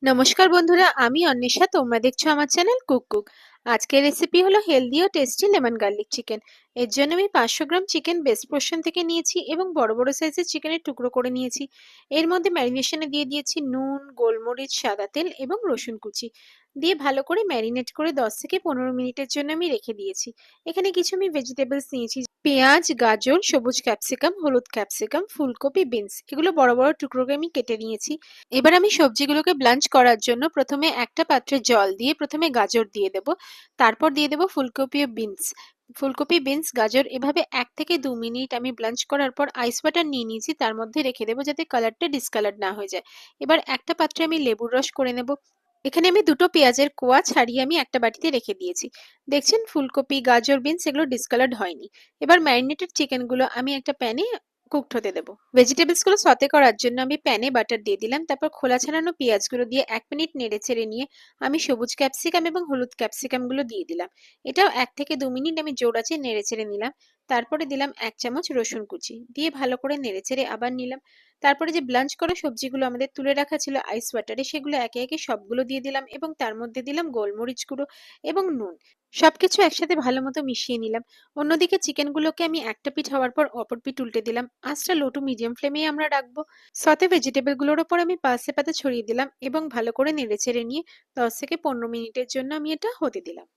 নমস্কার বন্ধুরা, আমি অন্বেষা। তোমরা দেখছো আমার চ্যানেল কুক। আজকের রেসিপি হলো হেলদি ও টেস্টি লেমন গার্লিক চিকেন। এর জন্য আমি 500 গ্রাম চিকেন বেস্ট পোর্শন থেকে নিয়েছি এবং বড় বড় সাইজের চিকেনের টুকরো করে নিয়েছি। এর মধ্যে ম্যারিনেশনে দিয়ে দিয়েছি নুন, গোলমরিচ, সাদা তেল এবং রসুন কুচি দিয়ে ভালো করে ম্যারিনেট করে 10 থেকে 15 মিনিটের জন্য আমি রেখে দিয়েছি। এখানে কিছু আমি ভেজিটেবলস নিয়েছি, পেঁয়াজ, গাজর, সবুজ ক্যাপসিকাম, হলুদ ক্যাপসিকাম, ফুলকপি, বিনস, এগুলো বড় বড় টুকরো করে আমি কেটে নিয়েছি। এবার আমি সবজিগুলোকে ব্লাঞ্চ করার জন্য প্রথমে একটা পাত্রে জল দিয়ে প্রথমে গাজর দিয়ে দেব, তারপর দিয়ে দেব ফুলকপি ও বিনস। ফুলকপি, বিনস, গাজর এভাবে 1 থেকে 2 মিনিট আমি ব্লাঞ্চ করার পর আইস ওয়াটার নিয়ে নিয়েছি, তার মধ্যে রেখে দেবো যাতে কালারটা ডিসকালার না হয়ে যায়। এবার একটা পাত্রে আমি লেবুর রস করে নেব। এখানে আমি দুটো পেঁয়াজের কোয়া ছাড়িয়ে আমি একটা বাটিতে রেখে দিয়েছি। দেখছেন ফুলকপি, গাজর, বিনস এগুলো ডিসকালার্ড হয়নি। এবার ম্যারিনেটেড চিকেনগুলো আমি একটা প্যানে কুকড হতে দেবো। ভেজিটেবলস গুলো সতে করার জন্য আমি প্যানে বাটার দিয়ে দিলাম, তারপর খোলা ছাড়ানো পেঁয়াজগুলো দিয়ে 1 মিনিট নেড়ে চেড়ে নিয়ে আমি সবুজ ক্যাপসিকাম এবং হলুদ ক্যাপসিকাম গুলো দিয়ে দিলাম। এটাও 1 থেকে 2 মিনিট আমি জোর আঁচে নেড়ে চেড়ে নিলাম। তারপরে দিলাম 1 চামচ রসুন কুচি দিয়ে ভালো করে নেড়ে চেড়ে আবার নিলাম। তারপরে যে ব্লাঞ্চ করা সবজিগুলো আমাদের তুলে রাখা ছিল আইস ওয়াটারে, সেগুলো একে একে সবগুলো দিয়ে দিলাম এবং তার মধ্যে দিলাম গোলমরিচ গুঁড়ো এবং নুন। সবকিছু একসাথে ভালো মতো মিশিয়ে নিলাম। অন্যদিকে চিকেনগুলোকে আমি একটা পিঠ হওয়ার পর অপর পিঠ উল্টে দিলাম। আঁচটা লো টু মিডিয়াম ফ্লেমেই আমরা রাখবো। সতে ভেজিটেবলগুলোর ওপর আমি পার্সলে পাতা ছড়িয়ে দিলাম এবং ভালো করে নেড়েচেড়ে নিয়ে 10 থেকে 15 মিনিটের জন্য আমি এটা হতে দিলাম।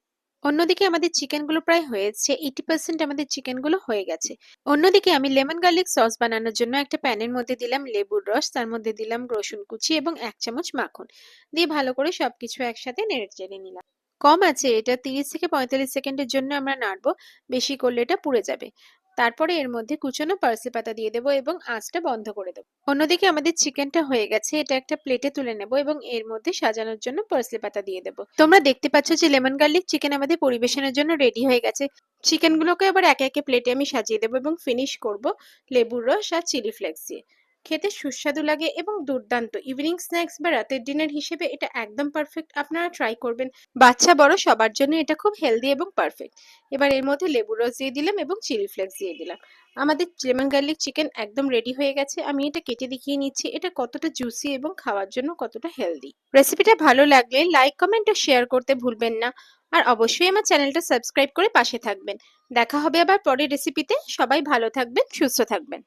অন্যদিকে আমাদের চিকেনগুলো প্রায় হয়েছে, 80% আমাদের চিকেনগুলো হয়ে গেছে। অন্যদিকে আমি লেমন গার্লিক সস বানানোর জন্য একটা প্যানের মধ্যে দিলাম লেবুর রস, তার মধ্যে দিলাম রসুন কুচি এবং 1 চামচ মাখন দিয়ে ভালো করে সবকিছু একসাথে নেড়েচেড়ে নিলাম। কম আছে এটা 30 থেকে 45 সেকেন্ডের জন্য আমরা নাড়বো, বেশি করলে এটা পুড়ে যাবে। তারপরে এর মধ্যে কুচনো পার্সলে পাতা দিয়ে দেবো এবং আঁচটা বন্ধ করে দেবো। অন্যদিকে আমাদের চিকেনটা হয়ে গেছে, এটা একটা প্লেটে তুলে নেব এবং এর মধ্যে সাজানোর জন্য পার্সলে পাতা দিয়ে দেবো। তোমরা দেখতে পাচ্ছ যে লেমন গার্লিক চিকেন আমাদের পরিবেশনের জন্য রেডি হয়ে গেছে। চিকেনগুলোকে আবার একে একে প্লেটে আমি সাজিয়ে দেবো এবং ফিনিশ করব লেবুর রস আর চিলি ফ্লেক্স দিয়ে। খেতে সুস্বাদু লাগে এবং দুর্দান্ত ইভিনিং স্ন্যাক্স বা রাতের ডিনার হিসেবে এটা একদম পারফেক্ট। আপনারা ট্রাই করবেন। বাচ্চা বড় সবার জন্য এটা খুব হেলদি এবং পারফেক্ট। এবার এর মধ্যে লেবুর রস দিয়ে দিলাম এবং চিলি ফ্লেক্স দিয়ে দিলাম। আমাদের লেমন গার্লিক চিকেন একদম রেডি হয়ে গেছে। আমি এটা কেটে দেখিয়ে নিচ্ছি এটা কতটা জুসি এবং খাওয়ার জন্য কতটা হেলদি। রেসিপিটা ভালো লাগলে লাইক, কমেন্ট ও শেয়ার করতে ভুলবেন না। আর অবশ্যই আমার চ্যানেলটা সাবস্ক্রাইব করে পাশে থাকবেন। দেখা হবে আবার পরের রেসিপিতে। সবাই ভালো থাকবেন, সুস্থ থাকবেন।